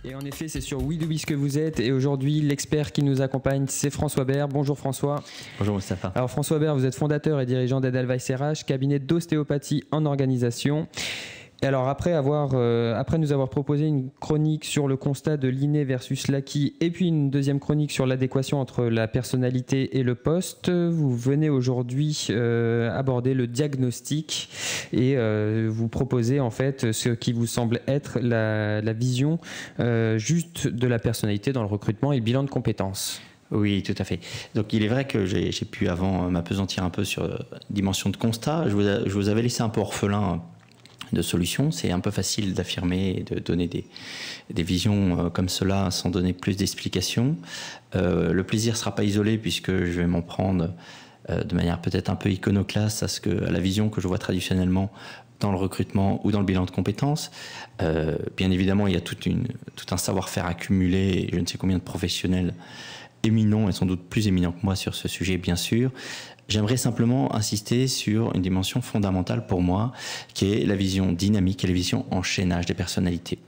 Et en effet, c'est sur We Do Biz que vous êtes. Et aujourd'hui, l'expert qui nous accompagne, c'est François Bert. Bonjour François. Bonjour Moustapha. Alors François Bert, vous êtes fondateur et dirigeant d'Edelweiss RH, cabinet d'ostéopathie en organisation. Et alors après nous avoir proposé une chronique sur le constat de l'inné versus l'acquis et puis une deuxième chronique sur l'adéquation entre la personnalité et le poste, vous venez aujourd'hui aborder le diagnostic et vous proposer en fait ce qui vous semble être la vision juste de la personnalité dans le recrutement et le bilan de compétences. Oui, tout à fait. Donc il est vrai que j'ai pu avant m'appesantir un peu sur la dimension de constat. Je vous avais laissé un peu orphelin de solutions. C'est un peu facile d'affirmer et de donner des visions comme cela sans donner plus d'explications. Le plaisir ne sera pas isolé puisque je vais m'en prendre de manière peut-être un peu iconoclaste à la vision que je vois traditionnellement dans le recrutement ou dans le bilan de compétences. Bien évidemment, il y a tout un savoir-faire accumulé et je ne sais combien de professionnels éminents et sans doute plus éminents que moi sur ce sujet, bien sûr. J'aimerais simplement insister sur une dimension fondamentale pour moi, qui est la vision dynamique et la vision enchaînage des personnalités.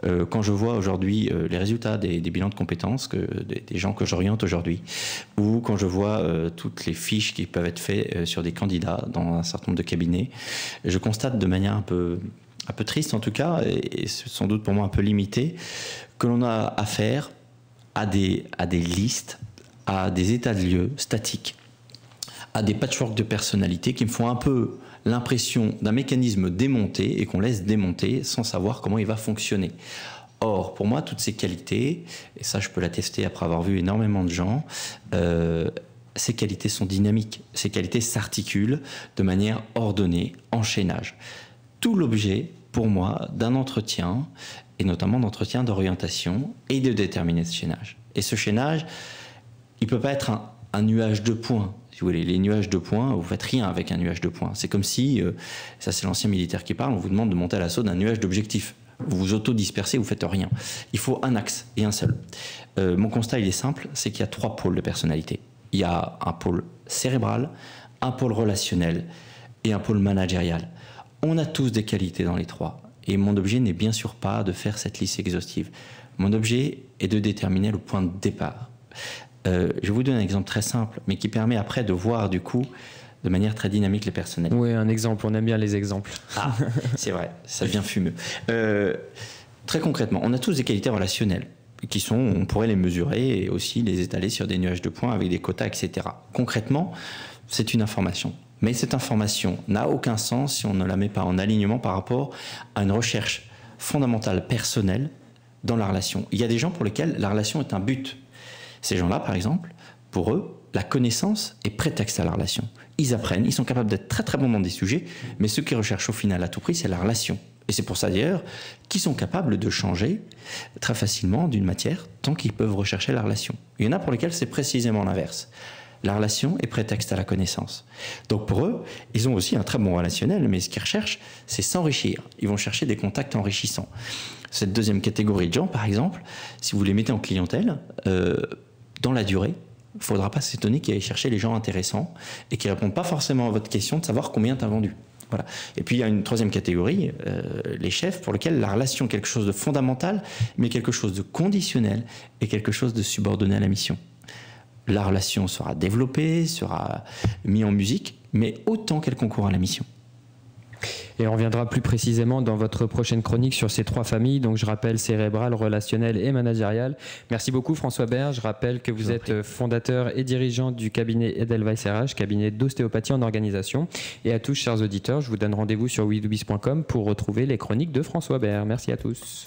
Quand je vois aujourd'hui les résultats des bilans de compétences des gens que j'oriente aujourd'hui, ou quand je vois toutes les fiches qui peuvent être faites sur des candidats dans un certain nombre de cabinets, je constate de manière un peu triste en tout cas, et sans doute pour moi un peu limitée, que l'on a affaire à des listes, à des états de lieux statiques, à des patchworks de personnalités qui me font un peu l'impression d'un mécanisme démonté et qu'on laisse démonter sans savoir comment il va fonctionner. Or, pour moi, toutes ces qualités, et ça je peux l'attester après avoir vu énormément de gens, ces qualités sont dynamiques, ces qualités s'articulent de manière ordonnée, enchaînage. Tout l'objet, pour moi, d'un entretien, et notamment d'entretien d'orientation, et de déterminer ce chaînage. Et ce chaînage, il ne peut pas être un nuage de points. Si vous voulez, les nuages de points, vous ne faites rien avec un nuage de points. C'est comme si, ça c'est l'ancien militaire qui parle, on vous demande de monter à l'assaut d'un nuage d'objectifs. Vous vous auto-dispersez, vous ne faites rien. Il faut un axe et un seul. Mon constat, il est simple, c'est qu'il y a 3 pôles de personnalité. Il y a un pôle cérébral, un pôle relationnel et un pôle managérial. On a tous des qualités dans les 3. Et mon objet n'est bien sûr pas de faire cette liste exhaustive. Mon objet est de déterminer le point de départ. Je vous donne un exemple très simple, mais qui permet après de voir du coup de manière très dynamique les personnalités. Oui, un exemple, on aime bien les exemples. Ah, c'est vrai, ça devient fumeux. Très concrètement, on a tous des qualités relationnelles qui sont, on pourrait les mesurer et aussi les étaler sur des nuages de points avec des quotas, etc. Concrètement, c'est une information. Mais cette information n'a aucun sens si on ne la met pas en alignement par rapport à une recherche fondamentale personnelle dans la relation. Il y a des gens pour lesquels la relation est un but. Ces gens-là, par exemple, pour eux, la connaissance est prétexte à la relation. Ils apprennent, ils sont capables d'être très très bons dans des sujets, mais ce qu'ils recherchent au final à tout prix, c'est la relation. Et c'est pour ça d'ailleurs qu'ils sont capables de changer très facilement d'une matière tant qu'ils peuvent rechercher la relation. Il y en a pour lesquels c'est précisément l'inverse. La relation est prétexte à la connaissance. Donc pour eux, ils ont aussi un très bon relationnel, mais ce qu'ils recherchent, c'est s'enrichir. Ils vont chercher des contacts enrichissants. Cette deuxième catégorie de gens, par exemple, si vous les mettez en clientèle, dans la durée, il ne faudra pas s'étonner qu'ils aillent chercher les gens intéressants et qui ne répondent pas forcément à votre question de savoir combien tu as vendu. Voilà. Et puis il y a une troisième catégorie, les chefs, pour lesquels la relation est quelque chose de fondamental, mais quelque chose de conditionnel et quelque chose de subordonné à la mission. La relation sera développée, sera mise en musique, mais autant qu'elle concourt à la mission. Et on reviendra plus précisément dans votre prochaine chronique sur ces 3 familles. Donc je rappelle cérébral, relationnel et managérial. Merci beaucoup François Bert. Je rappelle que vous êtes fondateur et dirigeant du cabinet Edelweiss RH, cabinet d'ostéopathie en organisation. Et à tous, chers auditeurs, je vous donne rendez-vous sur wedobiz.com pour retrouver les chroniques de François Bert. Merci à tous.